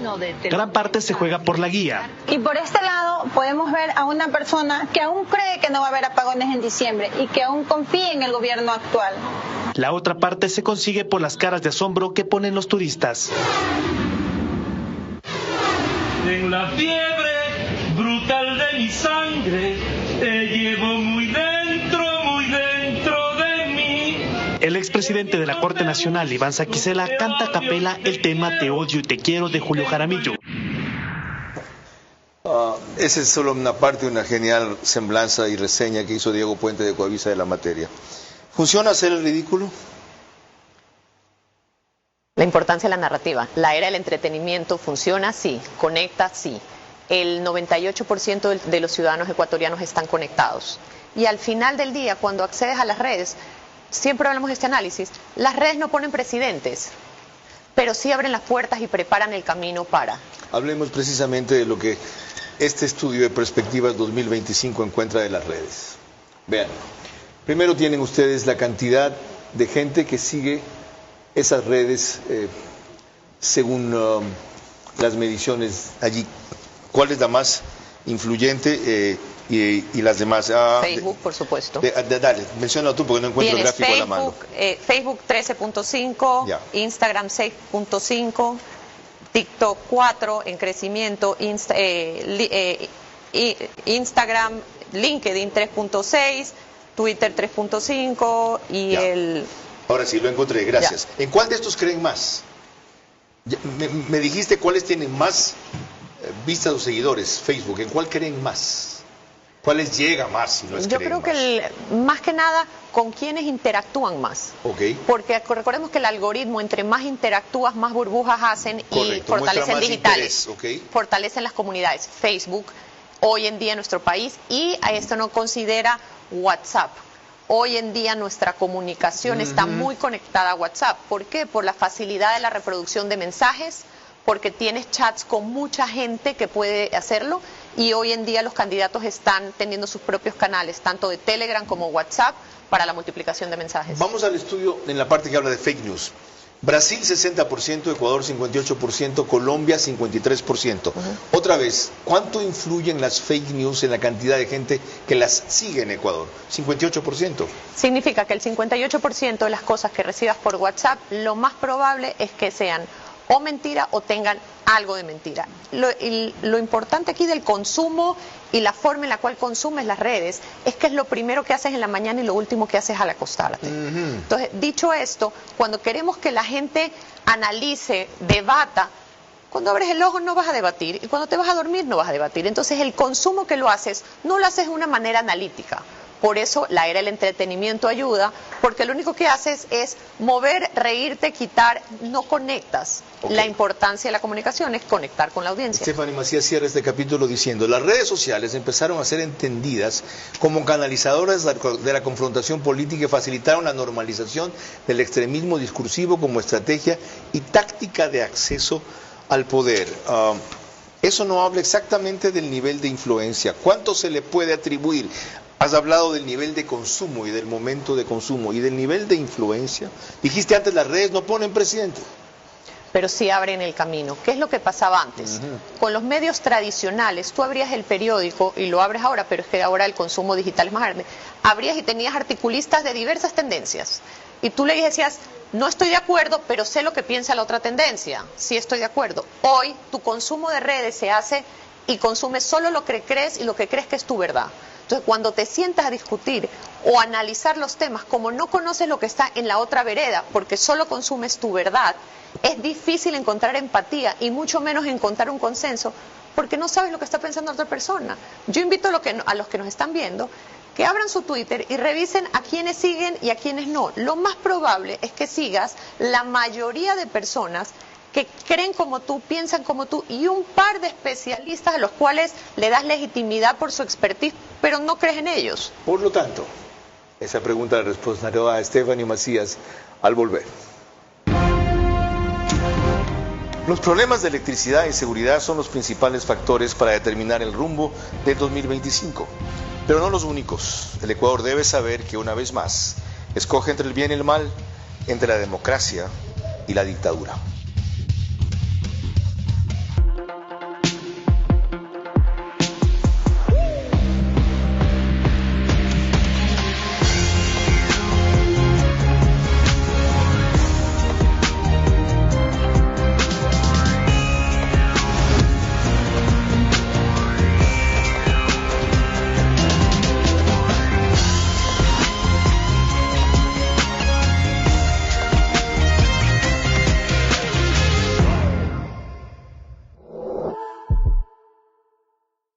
Gran parte se juega por la guía. Y por este lado podemos ver a una persona que aún cree que no va a haber apagones en diciembre y que aún confía en el gobierno actual. La otra parte se consigue por las caras de asombro que ponen los turistas. En la fiebre brutal de mi sangre, te llevo muy dentro de mí. El expresidente de la Corte Nacional, Iván Saquicela, canta a capela el tema Te odio y te quiero de Julio Jaramillo. Esa es solo una parte de una genial semblanza y reseña que hizo Diego Puente de Coavisa de la materia. ¿Funciona hacer el ridículo? La importancia de la narrativa. La era del entretenimiento funciona, sí. Conecta, sí. El 98% de los ciudadanos ecuatorianos están conectados. Y al final del día, cuando accedes a las redes, siempre hablamos de este análisis, las redes no ponen presidentes, pero sí abren las puertas y preparan el camino para. Hablemos precisamente de lo que este estudio de Perspectivas 2025 encuentra de las redes. Vean, primero tienen ustedes la cantidad de gente que sigue esas redes según las mediciones allí. ¿Cuál es la más influyente y las demás? Facebook, por supuesto. Dale, menciónalo tú porque no encuentro el gráfico Facebook, a la mano. Facebook 13.5, Instagram 6.5, TikTok 4 en crecimiento, Instagram, LinkedIn 3.6, Twitter 3.5 y el... Ahora sí, lo encontré, gracias. ¿En cuál de estos creen más? Me dijiste cuáles tienen más vistas o seguidores, Facebook. ¿En cuál creen más? ¿Cuáles llega más? Si no es Yo creo más? que más que nada con quienes interactúan más. Okay. Porque recordemos que el algoritmo, entre más interactúas, más burbujas hacen. Correcto, y fortalecen digitales. Fortalecen las comunidades. Facebook, hoy en día en nuestro país, y a esto no considera WhatsApp. Hoy en día nuestra comunicación está muy conectada a WhatsApp. ¿Por qué? Por la facilidad de la reproducción de mensajes, porque tienes chats con mucha gente que puede hacerlo, y hoy en día los candidatos están teniendo sus propios canales, tanto de Telegram como WhatsApp, para la multiplicación de mensajes. Vamos al estudio en la parte que habla de fake news. Brasil 60%, Ecuador 58%, Colombia 53%. Otra vez, ¿cuánto influyen las fake news en la cantidad de gente que las sigue en Ecuador? 58%. Significa que el 58% de las cosas que recibas por WhatsApp, lo más probable es que sean o mentira o tengan algo de mentira. Lo importante aquí del consumo y la forma en la cual consumes las redes es que es lo primero que haces en la mañana y lo último que haces al acostarte. Entonces, dicho esto, cuando queremos que la gente analice, debata, cuando abres el ojo no vas a debatir y cuando te vas a dormir no vas a debatir. Entonces, el consumo que lo haces, no lo haces de una manera analítica. Por eso la era del entretenimiento ayuda, porque lo único que haces es mover, reírte, quitar, no conectas. La importancia de la comunicación es conectar con la audiencia. Stephanie Macías cierra este capítulo diciendo: las redes sociales empezaron a ser entendidas como canalizadoras de la confrontación política y facilitaron la normalización del extremismo discursivo como estrategia y táctica de acceso al poder. Eso no habla exactamente del nivel de influencia. ¿Cuánto se le puede atribuir? Has hablado del nivel de consumo y del momento de consumo y del nivel de influencia. Dijiste antes, las redes no ponen presidente. Pero sí abren el camino. ¿Qué es lo que pasaba antes? Con los medios tradicionales, tú abrías el periódico y lo abres ahora, pero es que ahora el consumo digital es más grande. Abrías y tenías articulistas de diversas tendencias. y tú le decías, no estoy de acuerdo, pero sé lo que piensa la otra tendencia, sí estoy de acuerdo. Hoy tu consumo de redes se hace y consumes solo lo que crees y lo que crees que es tu verdad. Entonces, cuando te sientas a discutir o analizar los temas, como no conoces lo que está en la otra vereda, porque solo consumes tu verdad, es difícil encontrar empatía y mucho menos encontrar un consenso, porque no sabes lo que está pensando la otra persona. Yo invito a los que nos están viendo que abran su Twitter y revisen a quienes siguen y a quienes no. Lo más probable es que sigas la mayoría de personas que creen como tú, piensan como tú, y un par de especialistas a los cuales le das legitimidad por su expertise, pero no crees en ellos. Por lo tanto, esa pregunta la responderá a Stephanie Macías al volver. Los problemas de electricidad y seguridad son los principales factores para determinar el rumbo del 2025, pero no los únicos. El Ecuador debe saber que una vez más escoge entre el bien y el mal, entre la democracia y la dictadura.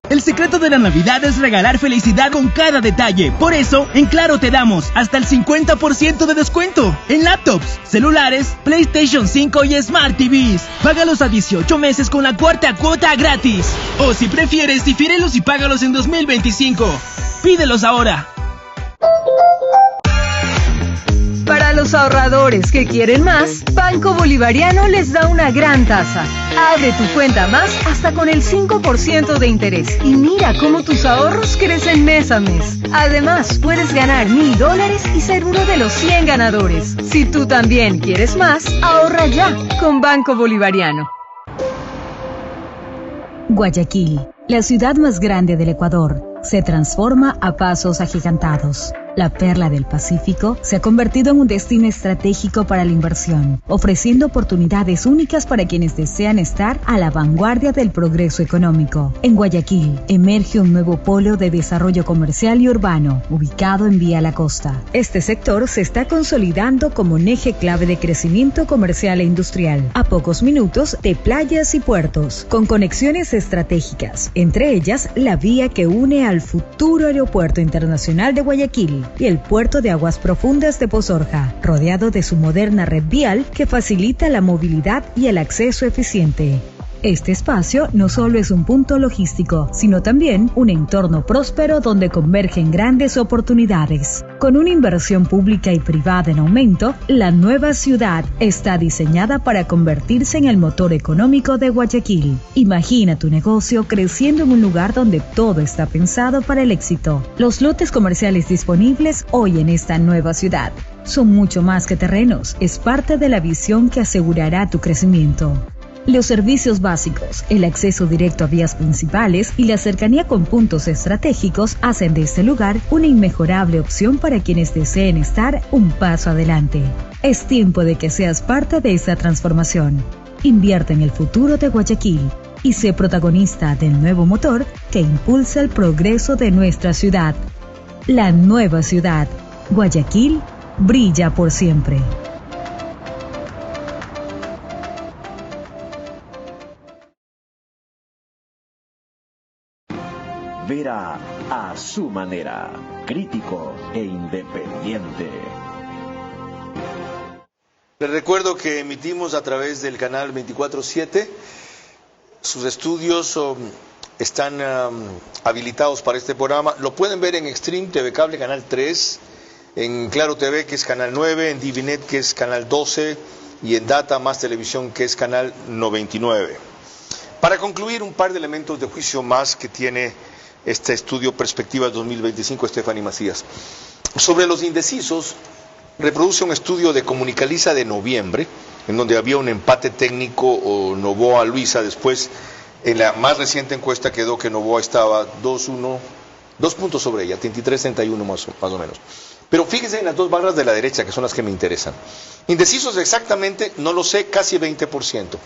El secreto de la Navidad es regalar felicidad con cada detalle. Por eso, en Claro te damos hasta el 50% de descuento en laptops, celulares, PlayStation 5 y Smart TVs. Págalos a 18 meses con la cuarta cuota gratis. O si prefieres, difiérelos y págalos en 2025. Pídelos ahora. Para los ahorradores que quieren más, Banco Bolivariano les da una gran tasa. Abre tu cuenta más hasta con el 5% de interés y mira cómo tus ahorros crecen mes a mes. Además, puedes ganar $1000 y ser uno de los 100 ganadores. Si tú también quieres más, ahorra ya con Banco Bolivariano. Guayaquil, la ciudad más grande del Ecuador, se transforma a pasos agigantados. La perla del Pacífico se ha convertido en un destino estratégico para la inversión, ofreciendo oportunidades únicas para quienes desean estar a la vanguardia del progreso económico. En Guayaquil emerge un nuevo polo de desarrollo comercial y urbano, ubicado en Vía La Costa. Este sector se está consolidando como un eje clave de crecimiento comercial e industrial, a pocos minutos de playas y puertos, con conexiones estratégicas, entre ellas la vía que une al futuro Aeropuerto Internacional de Guayaquil y el puerto de aguas profundas de Pozorja, rodeado de su moderna red vial que facilita la movilidad y el acceso eficiente. Este espacio no solo es un punto logístico, sino también un entorno próspero donde convergen grandes oportunidades. Con una inversión pública y privada en aumento, la nueva ciudad está diseñada para convertirse en el motor económico de Guayaquil. Imagina tu negocio creciendo en un lugar donde todo está pensado para el éxito. Los lotes comerciales disponibles hoy en esta nueva ciudad son mucho más que terrenos, es parte de la visión que asegurará tu crecimiento. Los servicios básicos, el acceso directo a vías principales y la cercanía con puntos estratégicos hacen de este lugar una inmejorable opción para quienes deseen estar un paso adelante. Es tiempo de que seas parte de esta transformación. Invierte en el futuro de Guayaquil y sé protagonista del nuevo motor que impulsa el progreso de nuestra ciudad. La nueva ciudad, Guayaquil, brilla por siempre. Verá a su manera, crítico e independiente. Les recuerdo que emitimos a través del canal 24/7. Sus estudios están habilitados para este programa. Lo pueden ver en Extreme TV Cable, canal 3, en Claro TV, que es canal 9, en Divinet, que es canal 12, y en Data Más Televisión, que es canal 99. Para concluir, un par de elementos de juicio más que tiene este estudio Perspectivas 2025, Stephanie Macías. Sobre los indecisos, reproduce un estudio de Comunicaliza de noviembre, en donde había un empate técnico, o Novoa-Luisa. Después, en la más reciente encuesta quedó que Novoa estaba 2 puntos sobre ella, 33-31 más o menos. Pero fíjense en las dos barras de la derecha, que son las que me interesan. Indecisos exactamente, no lo sé, casi 20%.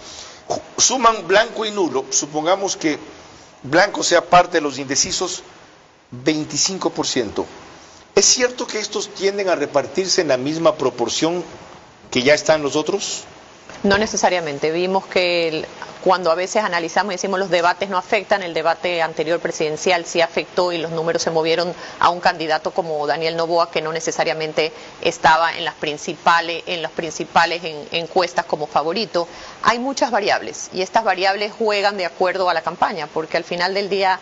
Suman blanco y nulo, supongamos que blanco sea parte de los indecisos, 25%. ¿Es cierto que estos tienden a repartirse en la misma proporción que ya están los otros? No necesariamente. Vimos que cuando a veces analizamos y decimos los debates no afectan, el debate anterior presidencial sí afectó y los números se movieron a un candidato como Daniel Noboa, que no necesariamente estaba en las principales encuestas como favorito. Hay muchas variables y estas variables juegan de acuerdo a la campaña, porque al final del día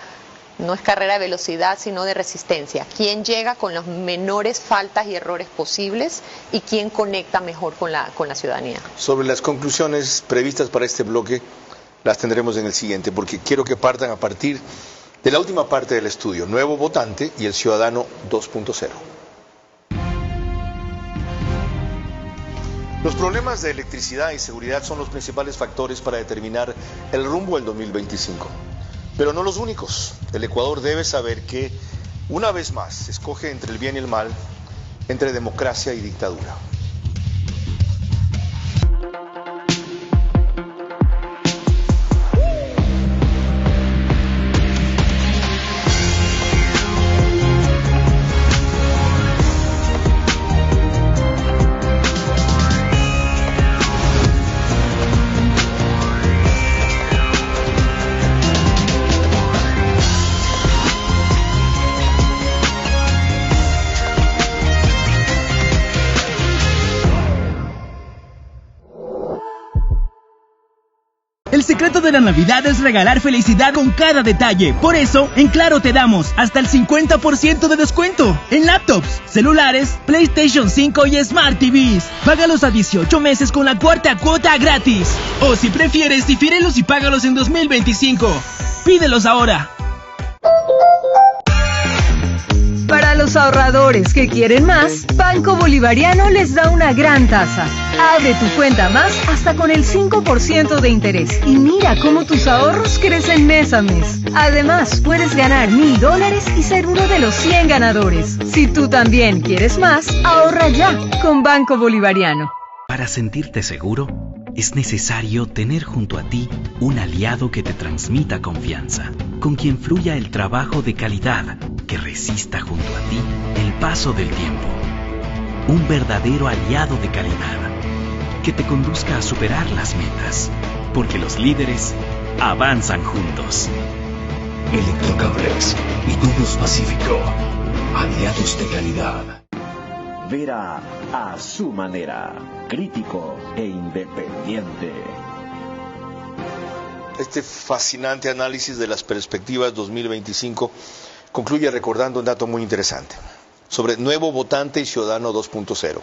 no es carrera de velocidad, sino de resistencia. ¿Quién llega con las menores faltas y errores posibles y quién conecta mejor con la ciudadanía? Sobre las conclusiones previstas para este bloque, las tendremos en el siguiente, porque quiero que partan a partir de la última parte del estudio, Nuevo Votante y el Ciudadano 2.0. Los problemas de electricidad y seguridad son los principales factores para determinar el rumbo del 2025. Pero no los únicos. El Ecuador debe saber que, una vez más, escoge entre el bien y el mal, entre democracia y dictadura. El secreto de la Navidad es regalar felicidad con cada detalle. Por eso, en Claro te damos hasta el 50% de descuento en laptops, celulares, PlayStation 5 y Smart TVs. Págalos a 18 meses con la cuarta cuota gratis. O si prefieres, difírelos y págalos en 2025. Pídelos ahora. Para los ahorradores que quieren más, Banco Bolivariano les da una gran tasa. Abre tu cuenta más hasta con el 5% de interés y mira cómo tus ahorros crecen mes a mes. Además, puedes ganar $1000 y ser uno de los 100 ganadores. Si tú también quieres más, ahorra ya con Banco Bolivariano. Para sentirte seguro, es necesario tener junto a ti un aliado que te transmita confianza, con quien fluya el trabajo de calidad, que resista junto a ti el paso del tiempo. Un verdadero aliado de calidad, que te conduzca a superar las metas, porque los líderes avanzan juntos. Electrocables y Tubos Pacífico, aliados de calidad. Vera a su manera, crítico e independiente. Este fascinante análisis de las perspectivas 2025 concluye recordando un dato muy interesante sobre Nuevo Votante y Ciudadano 2.0.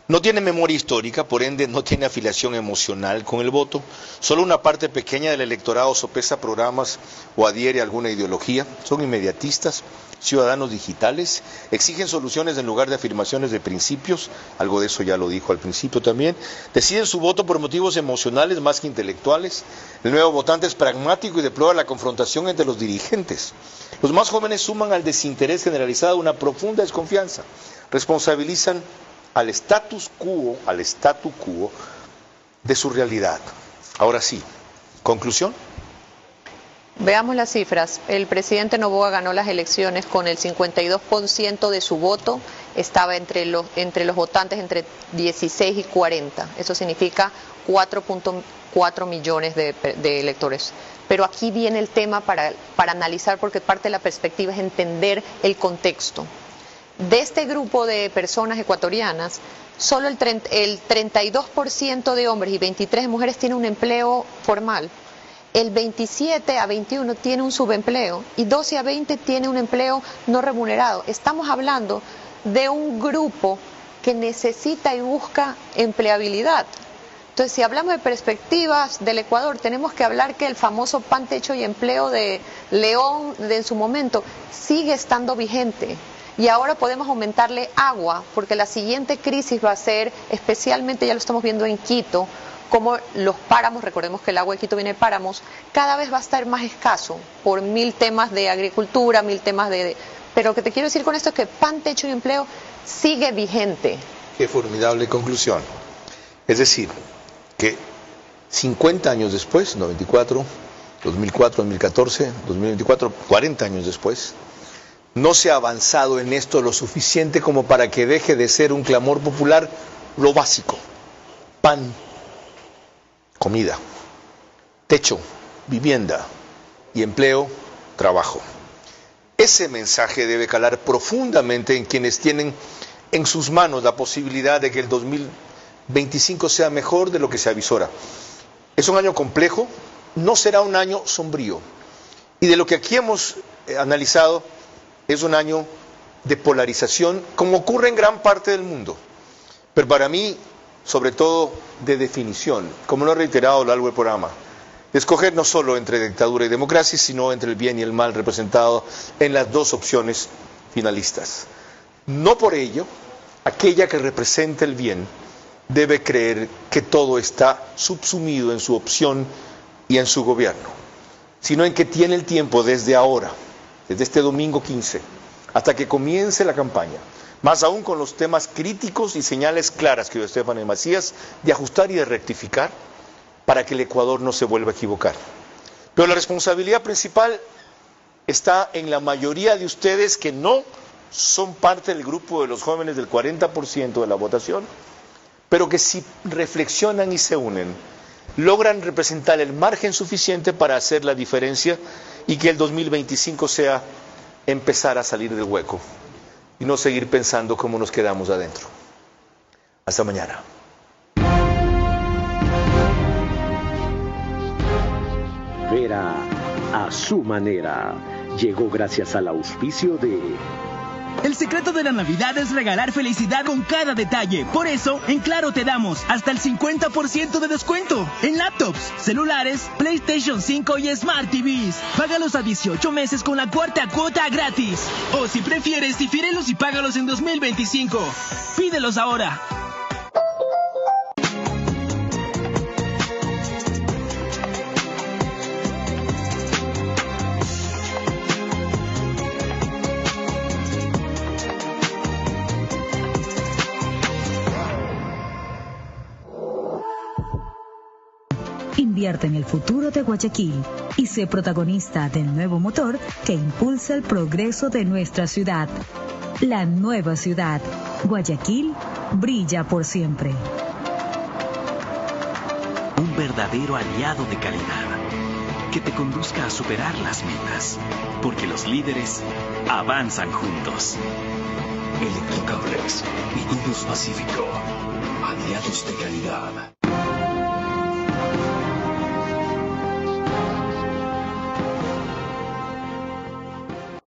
No tiene memoria histórica, por ende no tiene afiliación emocional con el voto. Solo una parte pequeña del electorado sopesa programas o adhiere a alguna ideología. Son inmediatistas, ciudadanos digitales, exigen soluciones en lugar de afirmaciones de principios, algo de eso ya lo dijo al principio también. Deciden su voto por motivos emocionales más que intelectuales. El Nuevo Votante es pragmático y deplora la confrontación entre los dirigentes. Los más jóvenes suman al desinterés generalizado una profunda desconfianza. Responsabilizan al statu quo de su realidad. Ahora sí, ¿conclusión? Veamos las cifras. El presidente Noboa ganó las elecciones con el 52% de su voto. Estaba entre los votantes entre 16 y 40. Eso significa 4.4 millones de electores. Pero aquí viene el tema para analizar, porque parte de la perspectiva es entender el contexto. De este grupo de personas ecuatorianas, solo el 32% de hombres y 23% de mujeres tienen un empleo formal. El 27 a 21 tiene un subempleo y 12 a 20 tiene un empleo no remunerado. Estamos hablando de un grupo que necesita y busca empleabilidad. Entonces, si hablamos de perspectivas del Ecuador, tenemos que hablar que el famoso pan, techo y empleo de León en su momento sigue estando vigente. Y ahora podemos aumentarle agua, porque la siguiente crisis va a ser, especialmente ya lo estamos viendo en Quito, como los páramos, recordemos que el agua de Quito viene de páramos, cada vez va a estar más escaso por 1000 temas de agricultura, 1000 temas de... Pero lo que te quiero decir con esto es que pan, techo y empleo sigue vigente. Qué formidable conclusión. Es decir, que 50 años después, 94, 2004, 2014, 2024, 40 años después, no se ha avanzado en esto lo suficiente como para que deje de ser un clamor popular lo básico: pan, comida, techo, vivienda y empleo, trabajo. Ese mensaje debe calar profundamente en quienes tienen en sus manos la posibilidad de que el 2025 sea mejor de lo que se avisora. Es un año complejo, no será un año sombrío. Y de lo que aquí hemos analizado, es un año de polarización, como ocurre en gran parte del mundo. Pero para mí, sobre todo, de definición, como lo he reiterado a lo largo del programa, de escoger no solo entre dictadura y democracia, sino entre el bien y el mal representado en las dos opciones finalistas. No por ello, aquella que representa el bien debe creer que todo está subsumido en su opción y en su gobierno, sino en que tiene el tiempo desde ahora, desde este domingo 15, hasta que comience la campaña, más aún con los temas críticos y señales claras que dio Estefany Macías, de ajustar y de rectificar para que el Ecuador no se vuelva a equivocar. Pero la responsabilidad principal está en la mayoría de ustedes que no son parte del grupo de los jóvenes del 40% de la votación, pero que si reflexionan y se unen, logran representar el margen suficiente para hacer la diferencia y que el 2025 sea empezar a salir del hueco y no seguir pensando cómo nos quedamos adentro. Hasta mañana. Vera a su manera llegó gracias al auspicio de... El secreto de la Navidad es regalar felicidad con cada detalle. Por eso, en Claro te damos hasta el 50% de descuento en laptops, celulares, PlayStation 5 y Smart TVs. Págalos a 18 meses con la cuarta cuota gratis. O si prefieres, difírelos y págalos en 2025. Pídelos ahora. Invierte en el futuro de Guayaquil y sé protagonista del nuevo motor que impulsa el progreso de nuestra ciudad. La nueva ciudad, Guayaquil, brilla por siempre. Un verdadero aliado de calidad que te conduzca a superar las metas, porque los líderes avanzan juntos. Electrocables y Indus Pacífico, aliados de calidad.